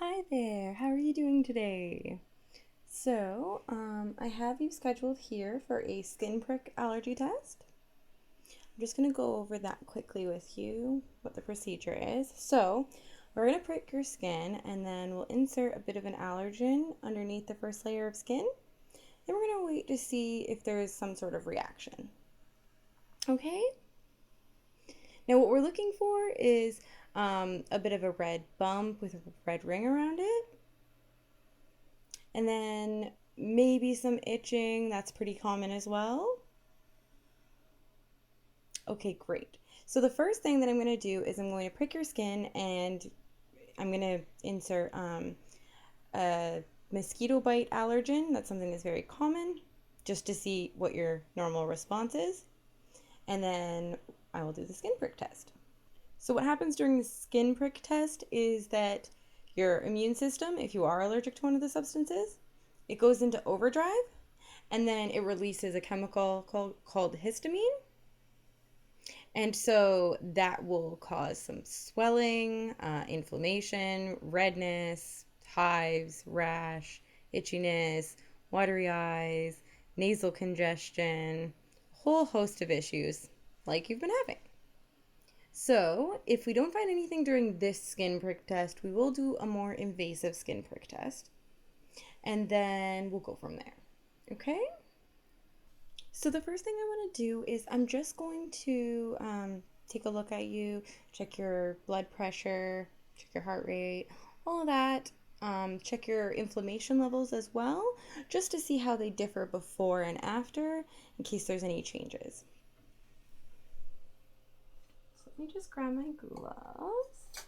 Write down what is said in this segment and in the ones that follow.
Hi there, how are you doing today? I have you scheduled here for a skin prick allergy test. I'm just going to go over that quickly with you, what the procedure is. We're going to prick your skin and then we'll insert a bit of an allergen underneath the first layer of skin. And we're going to wait to see if there is some sort of reaction. Okay? Now, what we're looking for is a bit of a red bump with a red ring around it. And then maybe some itching, that's pretty common as well. Okay, great. So the first thing that I'm going to do is I'm going to prick your skin and I'm going to insert a mosquito bite allergen. That's something that's very common, just to see what your normal response is. And then I will do the skin prick test. So what happens during the skin prick test is that your immune system, if you are allergic to one of the substances, it goes into overdrive and then it releases a chemical called histamine. And so that will cause some swelling, inflammation, redness, hives, rash, itchiness, watery eyes, nasal congestion, a whole host of issues like you've been having. So, if we don't find anything during this skin prick test, we will do a more invasive skin prick test. And then we'll go from there. Okay? So the first thing I want to do is I'm just going to take a look at you, check your blood pressure, check your heart rate, all of that. Check your inflammation levels as well, just to see how they differ before and after, in case there's any changes. So let me just grab my gloves.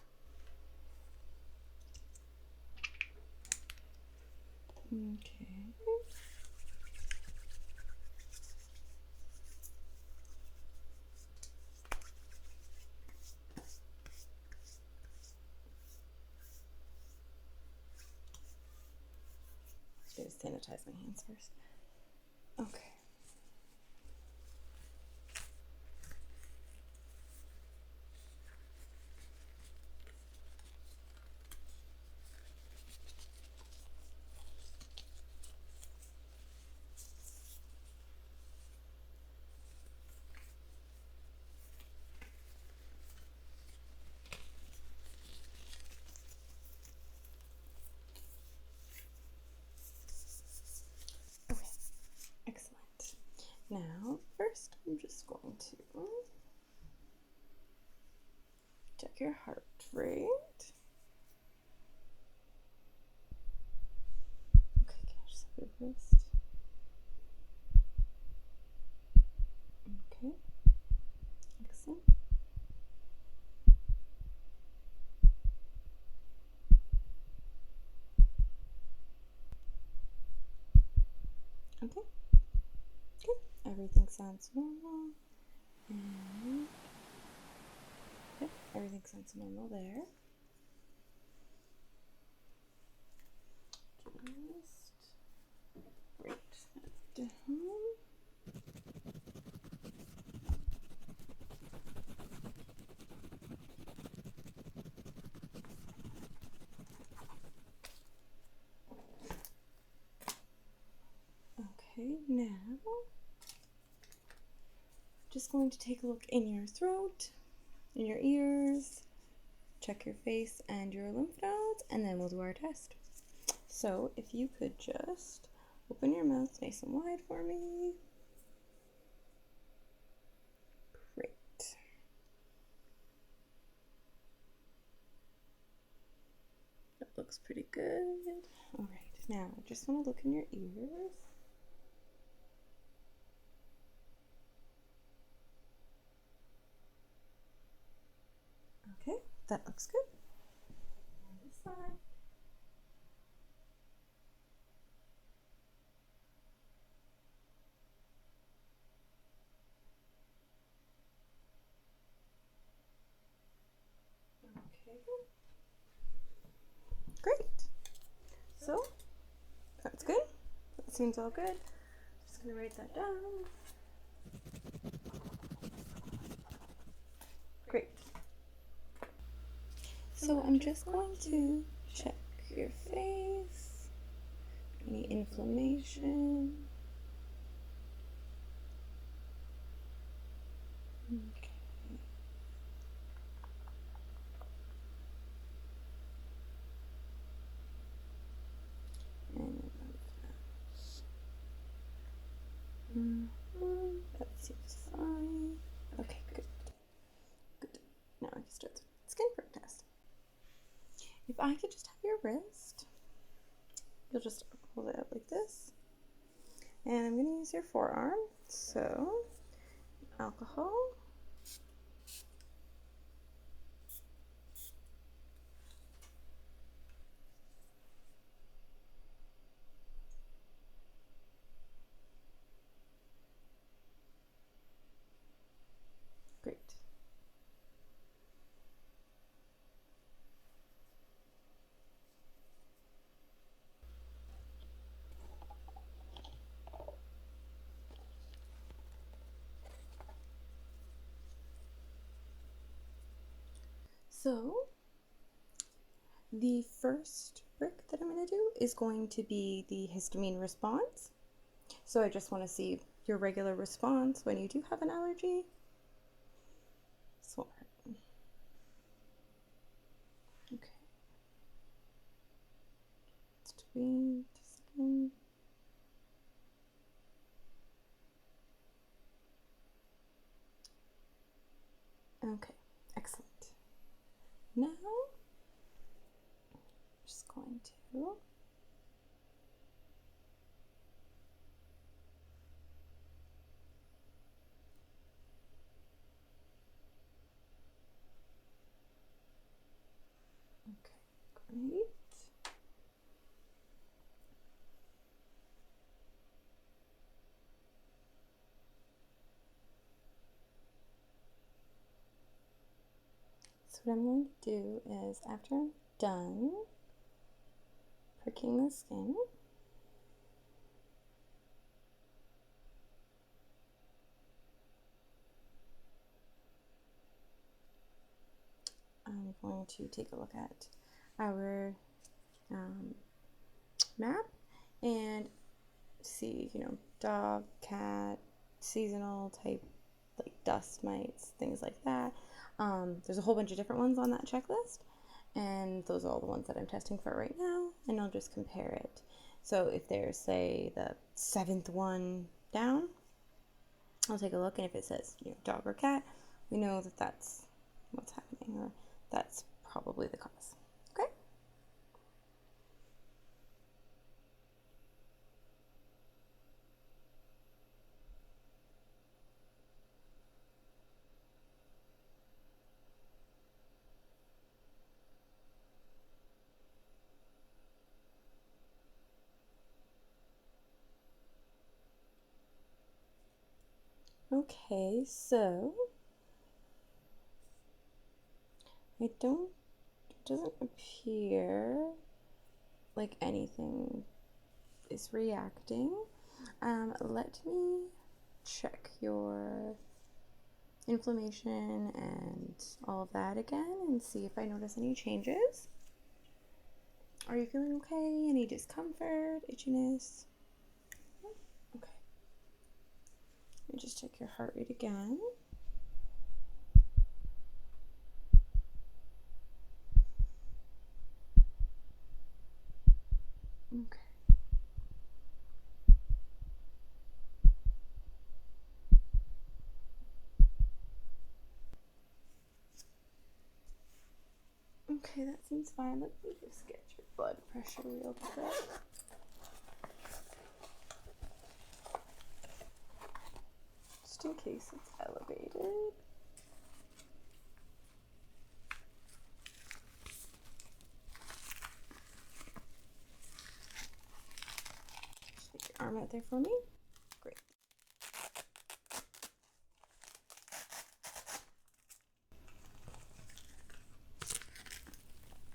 Okay. Just sanitize my hands first. Okay. Okay. Excellent. Now, first, I'm just going to check your heart rate. Okay, can I just have your wrist? Okay, excellent. Okay, good. Everything sounds normal. And yep, everything sounds normal there. Just write that down. Okay, now just going to take a look in your throat, in your ears, check your face and your lymph nodes, and then we'll do our test. So if you could just open your mouth nice and wide for me. Great. That looks pretty good. All right, now I just want to look in your ears. Okay, that looks good. On this side. Okay. Great. So, that's good. That seems all good. Just gonna write that down. Great. So I'm just going to check at your face. Any inflammation? Okay. And that seems fine. Okay, good. Good. Now I can start the skin prick test. If I could just have your wrist, you'll just hold it up like this. And I'm going to use your forearm. So, alcohol. Great. So, the first prick that I'm going to do is going to be the histamine response. So I just want to see your regular response when you do have an allergy. Smart. Okay. It's between the skin. Okay, excellent. Now, I'm just going to great. So what I'm going to do is, after I'm done pricking the skin, I'm going to take a look at our map and see, dog, cat, seasonal type, like dust mites, things like that. There's a whole bunch of different ones on that checklist, and those are all the ones that I'm testing for right now, and I'll just compare it. So if there's, say, the 7th one down, I'll take a look, and if it says, dog or cat, we know that that's what's happening, or that's probably the cause. Okay? Okay, so it doesn't appear like anything is reacting. Let me check your inflammation and all of that again and see if I notice any changes. Are you feeling okay? Any discomfort, itchiness? Okay. Let me just check your heart rate again. Okay. Okay, that seems fine. Let me just get your blood pressure real quick. Just in case it's elevated. Stick your arm out there for me. Great.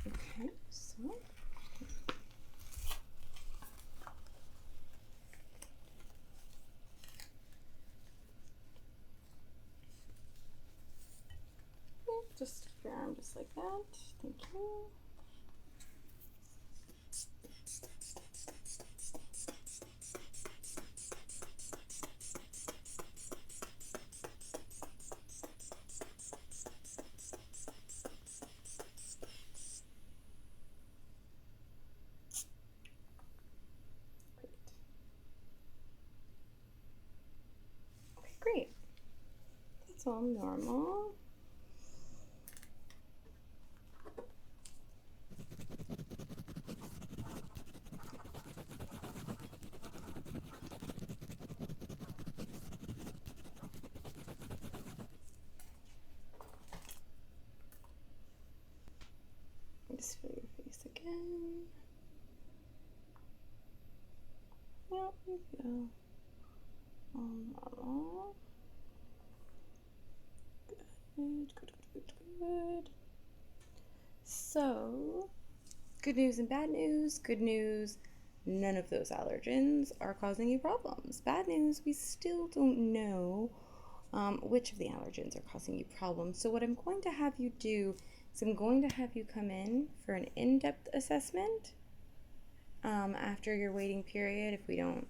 Okay, so just stick your arm just like that. Thank you. It's all normal. Just feel your face again. Yep, you feel all normal. Good, good, good, good, good. So, good news and bad news. Good news, none of those allergens are causing you problems. Bad news, we still don't know which of the allergens are causing you problems. So what I'm going to have you do is I'm going to have you come in for an in-depth assessment after your waiting period. If we don't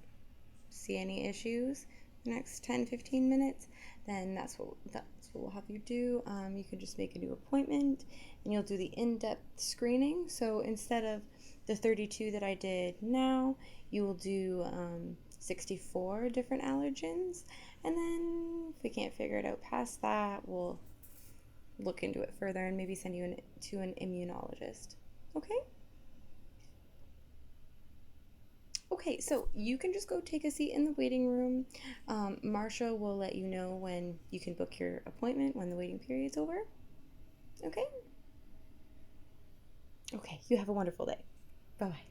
see any issues the next 10-15 minutes, then that's what we'll have you do. You can just make a new appointment and you'll do the in-depth screening. So instead of the 32 that I did now, you will do 64 different allergens, and then if we can't figure it out past that, we'll look into it further and maybe send you to an immunologist. Okay? Okay, so you can just go take a seat in the waiting room. Marsha will let you know when you can book your appointment when the waiting period's over. Okay? Okay, you have a wonderful day. Bye-bye.